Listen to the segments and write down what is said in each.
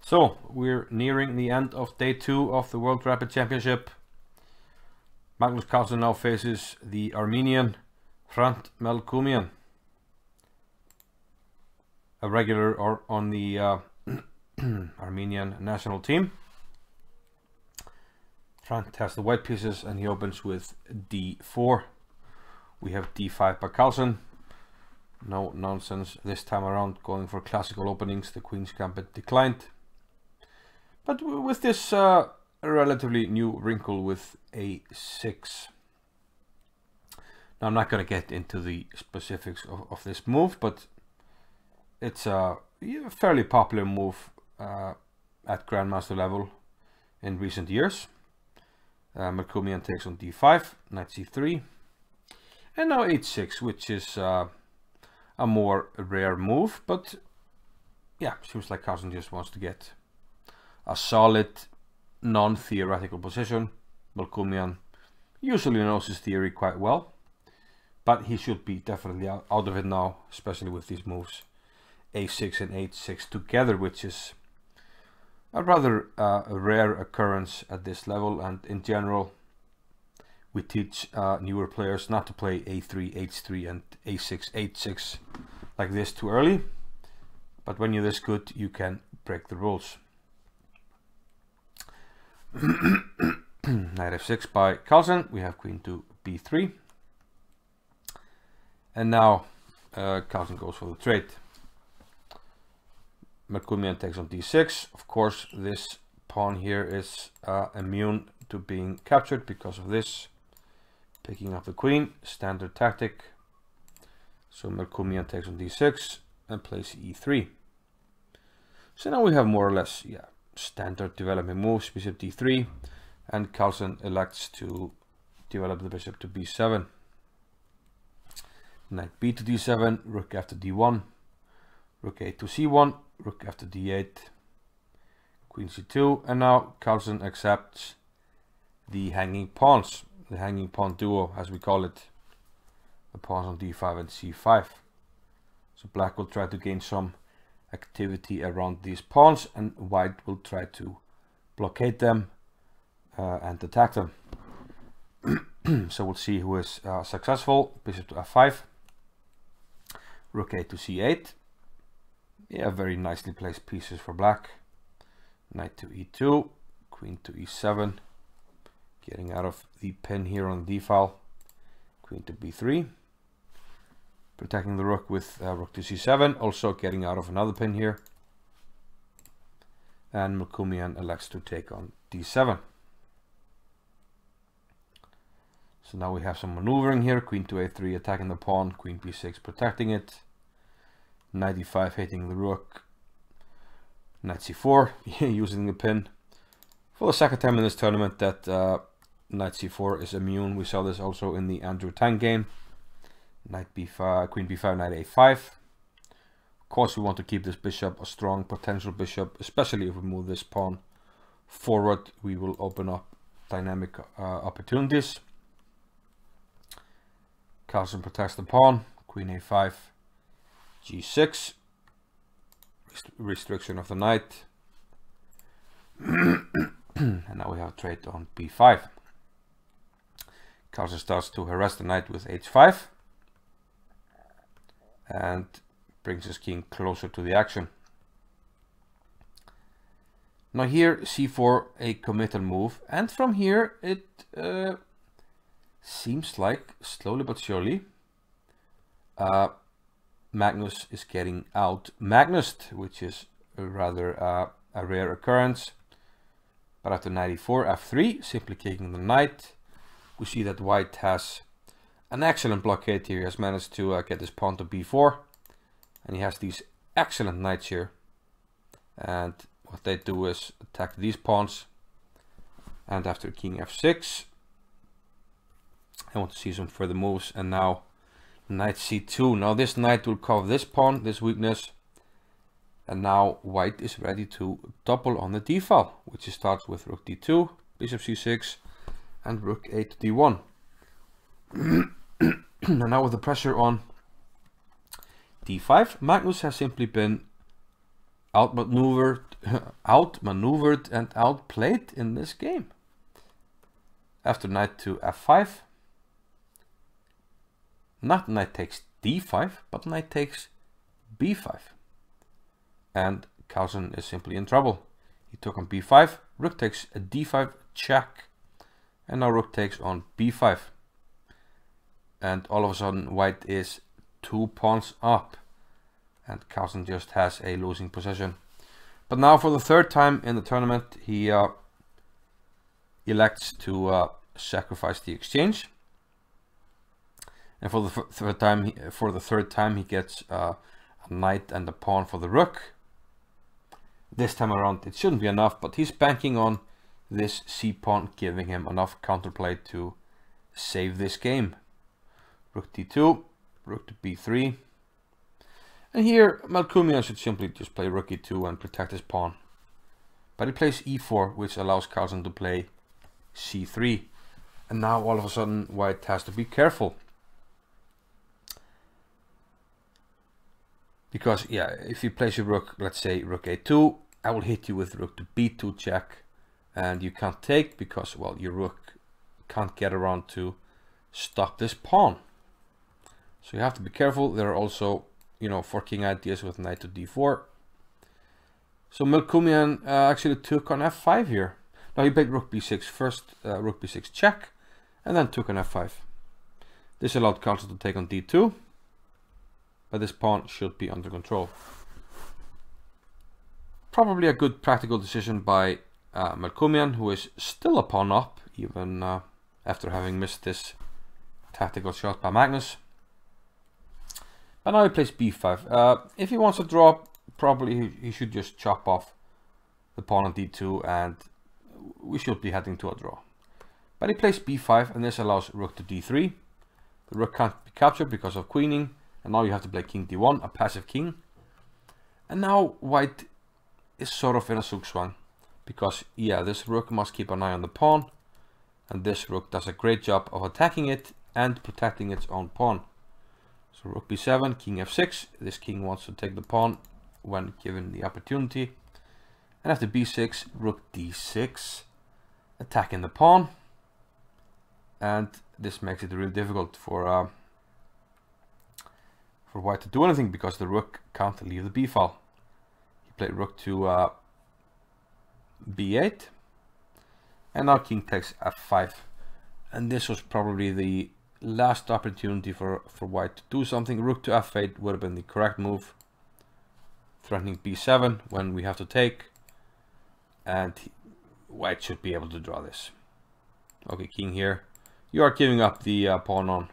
So we're nearing the end of day 2 of the World Rapid Championship. Magnus Carlsen now faces the Armenian Melkumyan, a regular on the Armenian national team. Front has the white pieces and he opens with d4. We have d5 by Carlsen. No nonsense this time around, going for classical openings. The Queen's Gambit declined. But with this relatively new wrinkle with a6. Now I'm not going to get into the specifics of this move, but it's a fairly popular move at Grandmaster level in recent years. Melkumyan takes on d5, knight c3, and now h6, which is a more rare move, but yeah, seems like Carlsen just wants to get a solid non-theoretical position. Melkumyan usually knows his theory quite well, but he should be definitely out of it now, especially with these moves a6 and h6 together, which is a rather rare occurrence at this level. And in general, we teach newer players not to play a3, h3 and a6, h6 like this too early, but when you're this good, you can break the rules. Knight f6 by Carlsen. We have queen to b3, and now Carlsen goes for the trade. Melkumyan takes on d6. Of course, this pawn here is immune to being captured because of this. Picking up the queen, standard tactic. So Melkumyan takes on d6 and plays e3. So now we have more or less, yeah, standard development moves. Bishop d3, and Carlsen elects to develop the bishop to b7. Knight b to d7, rook after d1, rook a to c1, rook after d8, queen c2, and now Carlsen accepts the hanging pawns, the hanging pawn duo as we call it, the pawns on d5 and c5. So black will try to gain some activity around these pawns, and white will try to blockade them and attack them. So we'll see who is successful. Bishop to f5, rook a to c8. Yeah, very nicely placed pieces for black. Knight to e2, queen to e7, getting out of the pin here on the d file. Queen to b3, protecting the rook with rook to c7, also getting out of another pin here. And Melkumyan elects to take on d7. So now we have some maneuvering here. Queen to a3 attacking the pawn, queen b6 protecting it. Knight e5 hitting the rook. Knight c4 using the pin. For the second time in this tournament that knight c4 is immune. We saw this also in the Andrew Tang game. Knight b5, queen b5, knight a5. Of course, we want to keep this bishop a strong potential bishop, especially if we move this pawn forward. We will open up dynamic opportunities. Carlsen protects the pawn. Queen a5, g6, restriction of the knight. And now we have a trade on b5. Carlsen starts to harass the knight with h5 and brings his king closer to the action. Now here c4, a committal move, and from here it seems like slowly but surely Magnus is getting out-magnused, which is a rather a rare occurrence. But after knight e4, f3, simply kicking the knight, we see that white has an excellent blockade here. He has managed to get this pawn to b4, and he has these excellent knights here. And what they do is attack these pawns. And after king f6, I want to see some further moves, and now knight c2. Now this knight will cover this pawn, this weakness, and now white is ready to double on the d file, which starts with rook d2, bishop c6, and rook a to d1. And now with the pressure on d5, Magnus has simply been outmaneuvered outmaneuvered and outplayed in this game. After knight to f5, not knight takes d5, but knight takes b5. And Carlsen is simply in trouble. He took on b5, rook takes a d5 check, and now rook takes on b5. And all of a sudden white is 2 pawns up, and Carlsen just has a losing position. But now for the third time in the tournament, he elects to sacrifice the exchange, and for the third time he gets a knight and a pawn for the rook. This time around it shouldn't be enough, but he's banking on this c-pawn giving him enough counterplay to save this game. Rook d2, rook to b3, and here Melkumyan should simply just play rook e2 and protect his pawn. But he plays e4, which allows Carlsen to play c3, and now all of a sudden white has to be careful. Because yeah, if you place your rook, let's say rook a2, I will hit you with rook to b2 check, and you can't take because, well, your rook can't get around to stop this pawn. So you have to be careful. There are also, you know, forking ideas with knight to d4. So Melkumyan actually took on f5 here. Now he played rook b6 first, rook b6 check, and then took on f5. This allowed Carlsen to take on d2, but this pawn should be under control. Probably a good practical decision by Melkumyan, who is still a pawn up, even after having missed this tactical shot by Magnus. But now he plays b5. If he wants to draw, probably he should just chop off the pawn on d2, and we should be heading to a draw. But he plays b5, and this allows rook to d3. The rook can't be captured because of queening, and now you have to play king d1, a passive king. And now white is sort of in a zugzwang, because yeah, this rook must keep an eye on the pawn, and this rook does a great job of attacking it and protecting its own pawn. So rook b7, king f6, this king wants to take the pawn when given the opportunity. And after b6, rook d6, attacking the pawn. And this makes it really difficult for white to do anything, because the rook can't leave the b file. He played rook to b8, and now king takes f5. And this was probably the last opportunity for white to do something. Rook to f8 would have been the correct move, threatening b7 when we have to take, and white should be able to draw this. Okay, king here. You are giving up the pawn on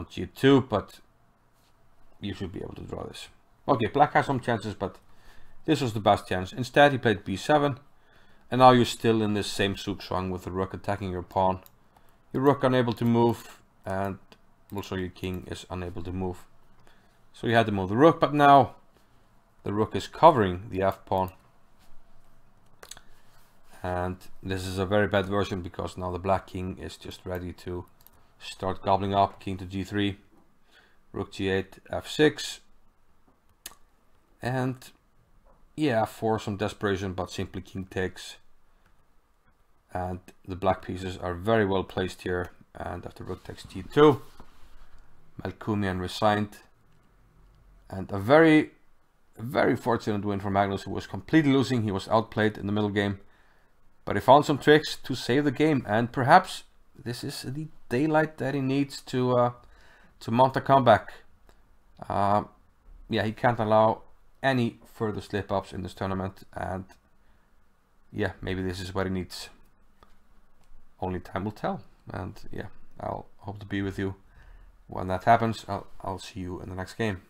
g2, but you should be able to draw this. Okay, black has some chances, but this was the best chance. Instead, he played b7, and now you're still in this same zugzwang with the rook attacking your pawn. Your rook unable to move, and also your king is unable to move. So you had to move the rook, but now the rook is covering the f-pawn. And this is a very bad version, because now the black king is just ready to start gobbling up. King to g3, rook g8, f6, and yeah, for some desperation, but simply king takes. And the black pieces are very well placed here, and after rook takes g2, Melkumyan resigned. And a very fortunate win for Magnus, who was completely losing. He was outplayed in the middle game, but he found some tricks to save the game, and perhaps this is the daylight that he needs to mount a comeback. Yeah, he can't allow any further slip-ups in this tournament, and yeah, maybe this is what he needs. Only time will tell, and yeah, I'll hope to be with you when that happens. I'll see you in the next game.